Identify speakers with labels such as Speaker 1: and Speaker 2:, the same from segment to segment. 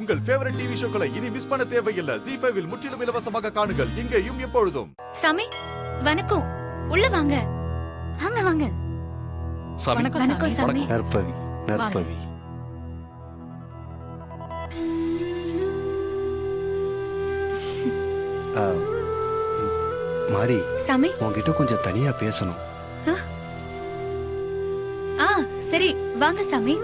Speaker 1: உங்கள் favourite TV ஷோக்களை இனி miss பண்ண தேவையில்லை. ZEE5 இல் முற்றிலும் இலவசமாக காணுங்கள். இங்கேயும் எப்பொழுதும்.
Speaker 2: சாமி வணக்கம், உள்ள வாங்க.
Speaker 3: வாங்க வாங்க.
Speaker 2: வணக்கம் சாமி.
Speaker 4: நற்பவி நற்பவி. மாரி
Speaker 2: சாமி
Speaker 4: உன்கிட்ட கொஞ்சம் தனியா பேசணும்.
Speaker 2: சரி வாங்க சாமி.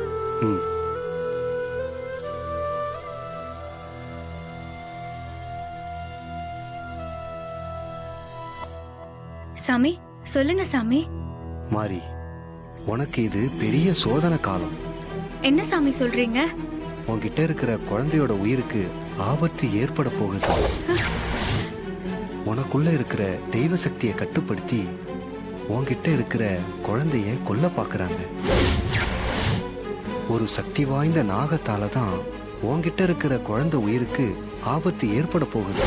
Speaker 2: சாமி சொல்லுங்க சாமி.
Speaker 4: மாரி உனக்கு இது பெரிய சோதனை காலம்.
Speaker 2: என்ன சாமி சொல்றீங்க?
Speaker 4: உன்கிட்ட இருக்கிற குழந்தையோட உயிருக்கு ஆபத்து ஏற்பட போகுது. உனக்குள்ள இருக்கிற தெய்வ சக்தியை கட்டுப்படுத்தி உன்கிட்ட இருக்கிற குழந்தைய கொல்ல பாக்குறாங்க. ஒரு சக்தி வாய்ந்த நாகத்தால தான் உன்கிட்ட இருக்கிற குழந்தை உயிருக்கு ஆபத்து ஏற்பட போகுது.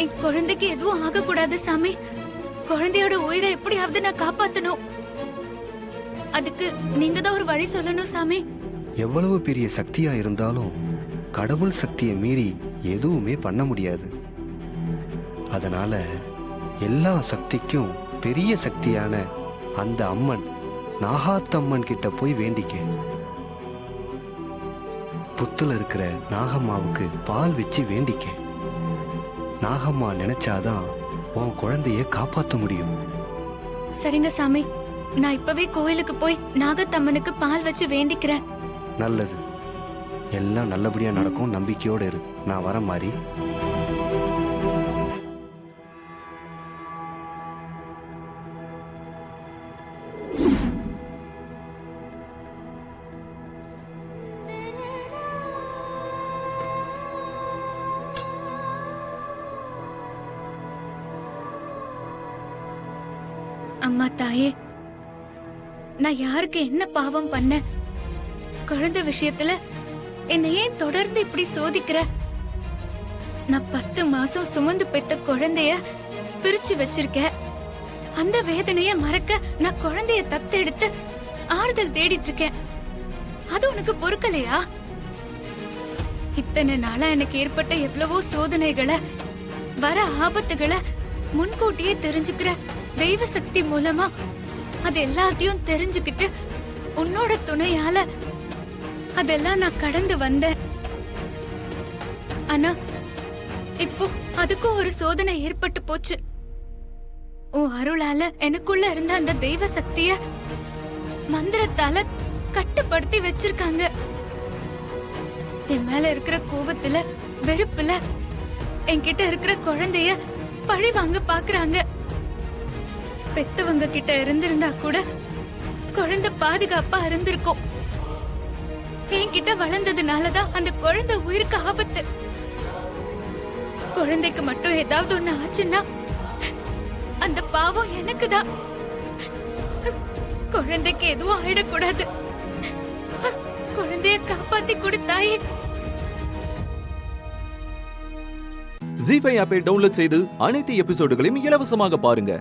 Speaker 2: என் குழந்தைக்கு எதுவும் ஆக கூடாது சாமி. குழந்தையோட உயிரை எப்படியாவது நான் காப்பாத்தணும். அதுக்கு நீங்க தான் ஒரு வழி சொல்லணும் சாமி.
Speaker 4: எவ்வளவு பெரிய சக்தியா இருந்தாலும் கடவுள் சக்தியை மீறி எதுவுமே பண்ண முடியாது. அதனால எல்லா சக்திக்கும் பெரிய சக்தியான அந்த அம்மன் நாகாத்தம்மன் கிட்ட போய் வேண்டிக்க. புத்துல இருக்கிற நாகம்மாவுக்கு பால் வச்சு வேண்டிக்க. நாகம்மா நினைச்சாதான் உன் குழந்தைய காப்பாற்ற முடியும்.
Speaker 2: சரிங்க சாமி, நான் இப்பவே கோயிலுக்கு போய் நாகத்தம்மனுக்கு பால் வச்சு வேண்டிக்கிறேன்.
Speaker 4: நல்லது, எல்லாம் நல்லபடியா நடக்கும். நம்பிக்கையோட இரு. நான் வர மாதிரி.
Speaker 2: அம்மா தாயே, நான் யாருக்கு என்ன பாவம் பண்ண? குழந்தை விஷயத்துல என்னை ஏன் தொடர்ந்து இப்படி சோதிக்கிற? நான் 10 மாசம் சுமந்து பெத்த குழந்தைய பிரிச்சு வச்சிருக்க. அந்த வேதனைய மறக்க நான் குழந்தைய தத்தெடுத்து ஆறுதல் தேடிட்டு இருக்கேன். அது உனக்கு பொறுக்கலையா? இத்தனை நாளா எனக்கு ஏற்பட்ட எவ்வளவோ சோதனைகளை, வர ஆபத்துகளை முன்கூட்டியே தெரிஞ்சுக்கிற தெய்வ சக்தி மூலமா அது எல்லாத்தையும் தெரிஞ்சுக்கிட்டு உன்னோட துணையால அதெல்லாம் நான் கடந்து வந்தேன். ஆனா இப்போ அதுக்கும் ஒரு சோதனை ஏற்பட்டு போச்சு. உன் அருளால எனக்குள்ள இருந்த அந்த தெய்வ சக்திய மந்திரத்தால கட்டுப்படுத்தி வச்சிருக்காங்க. என் மேல இருக்கிற கோவத்துல, வெறுப்புல என்கிட்ட இருக்கிற குழந்தைய பழி வாங்க பாக்குறாங்க. பெத்தவங்க கிட்ட இருந்திருந்தா கூட குழந்தை பாதுகாப்பா இருந்திருக்கும். என்கிட்ட வளர்ந்ததுனாலதான் அந்த குழந்தை உயிருக்கு ஆபத்து. குழந்தைக்கு மட்டும் ஏதாவது ஒண்ணு ஆச்சுன்னா அந்த பாவம் எனக்குதான். குழந்தைக்கு எதுவும் ஆயிடக்கூடாது. குழந்தைய காப்பாத்தி கொடுத்தாயே.
Speaker 5: ZEE5 ஆப்பை டவுன்லோட் செய்து அனைத்து எபிசோடுகளையும் இலவசமாக பாருங்க.